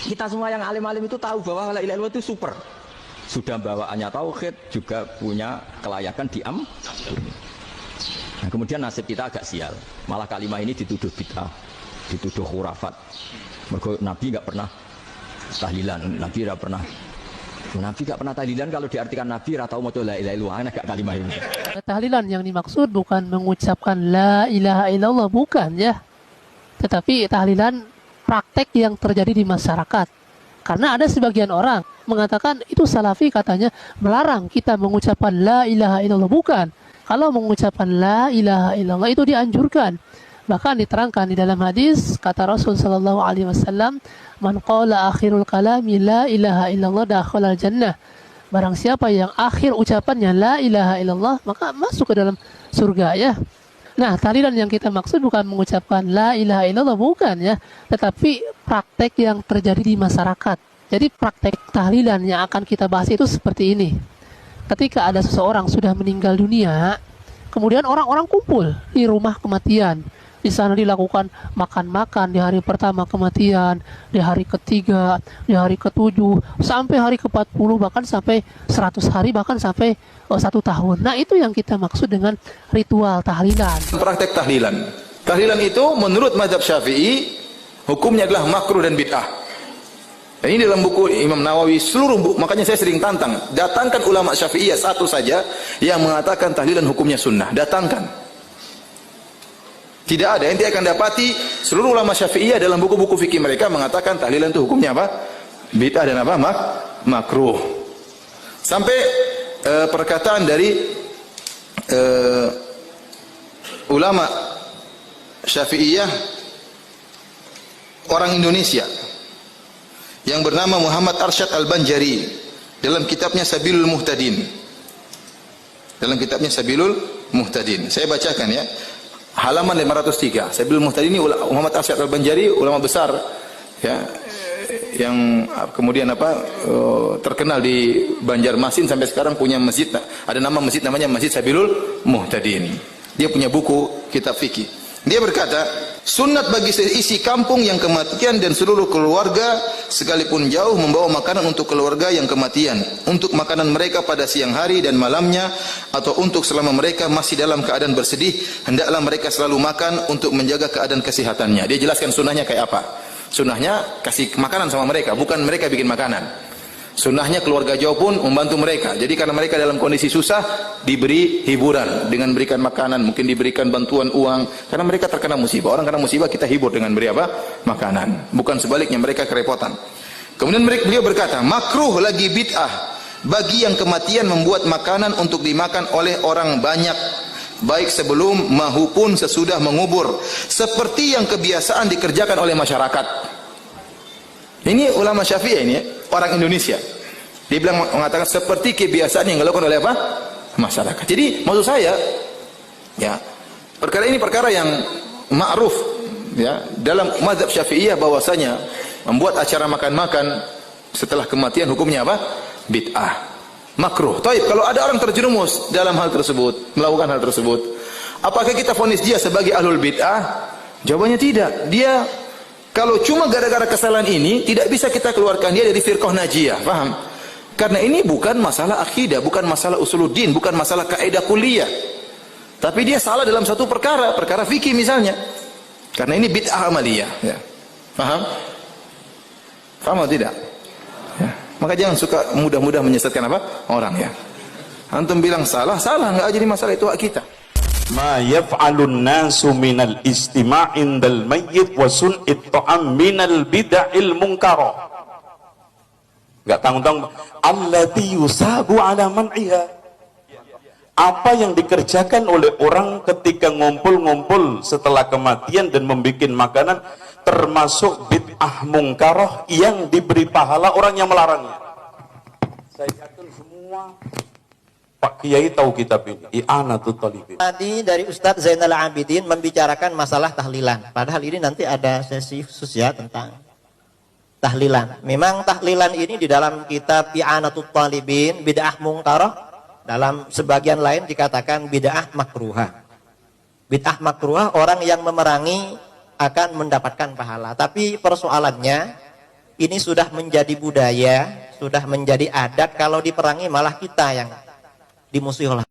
Kita semua yang alim-alim itu tahu bahwa la ilaha illallah itu super. Sudah bawaannya tauhid, juga punya kelayakan Nah, kemudian nasib kita agak sial. Malah kalimat ini dituduh bid'ah, dituduh khurafat. Mergo Nabi enggak pernah tahlilan, Nabi enggak pernah tahlilan. Kalau diartikan Nabi ora tau maca la ilaha illallah, agak kalimat ini. Tahlilan yang dimaksud bukan mengucapkan la ilaha illallah, bukan ya. Tetapi tahlilan praktek yang terjadi di masyarakat. Karena ada sebagian orang mengatakan itu salafi, katanya melarang kita mengucapkan la ilaha illallah. Bukan. Kalau mengucapkan la ilaha illallah itu dianjurkan. Bahkan diterangkan di dalam hadis, kata Rasul sallallahu alaihi wasallam, "Man qala akhirul kalami la ilaha illallah dakhalal jannah." Barang siapa yang akhir ucapannya la ilaha illallah, maka masuk ke dalam surga ya. Nah, tahlilan yang kita maksud bukan mengucapkan la ilaha illallah, bukan ya, tetapi praktek yang terjadi di masyarakat. Jadi praktek tahlilan yang akan kita bahas itu seperti ini. Ketika ada seseorang sudah meninggal dunia, kemudian orang-orang kumpul di rumah kematian. Di sana dilakukan makan-makan di hari pertama kematian, di hari ketiga, di hari ketujuh, sampai hari ke-40, bahkan sampai 100 hari, bahkan sampai 1 tahun. Nah, itu yang kita maksud dengan ritual tahlilan. Praktek tahlilan. Tahlilan itu menurut mazhab Syafi'i hukumnya adalah makruh dan bid'ah. Dan ini dalam buku Imam Nawawi, seluruh buku, makanya saya sering tantang. Datangkan ulama Syafi'iyah satu saja yang mengatakan tahlilan hukumnya sunnah. Datangkan. Tidak ada. Ente akan dapati seluruh ulama Syafi'iyah dalam buku-buku fikih mereka mengatakan tahlilan itu hukumnya apa? Bid'ah dan apa? Makruh. Sampai perkataan dari ulama Syafi'iyah orang Indonesia yang bernama Muhammad Arsyad Al-Banjari dalam kitabnya Sabilul Muhtadin. Dalam kitabnya Sabilul Muhtadin. Saya bacakan ya. Halaman 503. Sabilul Muhtadin ini Muhammad Arsyad Al-Banjari, ulama besar ya, yang kemudian terkenal di Banjarmasin, sampai sekarang punya masjid. Ada nama masjid namanya Masjid Sabilul Muhtadin. Dia punya buku kitab fikih. Dia berkata, sunat bagi seisi kampung yang kematian dan seluruh keluarga sekalipun jauh membawa makanan untuk keluarga yang kematian, untuk makanan mereka pada siang hari dan malamnya, atau untuk selama mereka masih dalam keadaan bersedih, hendaklah mereka selalu makan untuk menjaga keadaan kesehatannya. Dia jelaskan sunnahnya kayak apa. Sunnahnya kasih makanan sama mereka, bukan mereka bikin makanan. Sunnahnya keluarga jauh pun membantu mereka. Jadi karena mereka dalam kondisi susah, diberi hiburan dengan berikan makanan, mungkin diberikan bantuan uang. Karena mereka terkena musibah. Orang kena musibah kita hibur dengan beri apa? Makanan. Bukan sebaliknya, mereka kerepotan. Kemudian beliau berkata, makruh lagi bid'ah bagi yang kematian membuat makanan untuk dimakan oleh orang banyak, baik sebelum maupun sesudah mengubur, seperti yang kebiasaan dikerjakan oleh masyarakat. Ini ulama Syafi'i ini, orang Indonesia. Dia bilang, mengatakan seperti kebiasaan yang dilakukan oleh apa? Masyarakat. Jadi maksud saya, ya, perkara ini perkara yang ma'ruf ya dalam mazhab Syafi'iyah, bahwasanya membuat acara makan-makan setelah kematian hukumnya apa? Bid'ah. Makruh. Taib, kalau ada orang terjerumus dalam hal tersebut, melakukan hal tersebut, apakah kita vonis dia sebagai ahlul bid'ah? Jawabannya tidak. Dia kalau cuma gara-gara kesalahan ini, tidak bisa kita keluarkan dia dari firqah najiyah, paham? Karena ini bukan masalah akidah, bukan masalah usuluddin, bukan masalah kaidah kuliah. Tapi dia salah dalam satu perkara fikih misalnya. Karena ini bid'ah amaliyah, ya. Paham? Paham atau tidak? Ya. Maka jangan suka mudah-mudah menyesatkan apa? Orang ya. Antum bilang salah, enggak jadi masalah, itu hak kita. Ma yaf'alun nasu minal istima' indal mayyit wa sun'it ta'am minal bid'il munkara. Enggak tanggung-tanggung allati yusabu ala man'iha. Apa yang dikerjakan oleh orang ketika ngumpul-ngumpul setelah kematian dan membuat makanan termasuk bid'ah munkarah yang diberi pahala orang yang melarangnya. Saya yakin semua Pak Kiai tahu kitab ini, I'anatul Talibin. Tadi dari Ustadz Zainal Abidin membicarakan masalah tahlilan. Padahal ini nanti ada sesi khusus ya tentang tahlilan. Memang tahlilan ini di dalam kitab I'anatul Talibin, bid'ah mungkarah, dalam sebagian lain dikatakan bid'ah makruhah. Bid'ah makruhah orang yang memerangi akan mendapatkan pahala. Tapi persoalannya, ini sudah menjadi budaya, sudah menjadi adat, kalau diperangi malah kita yang dimusuhi oleh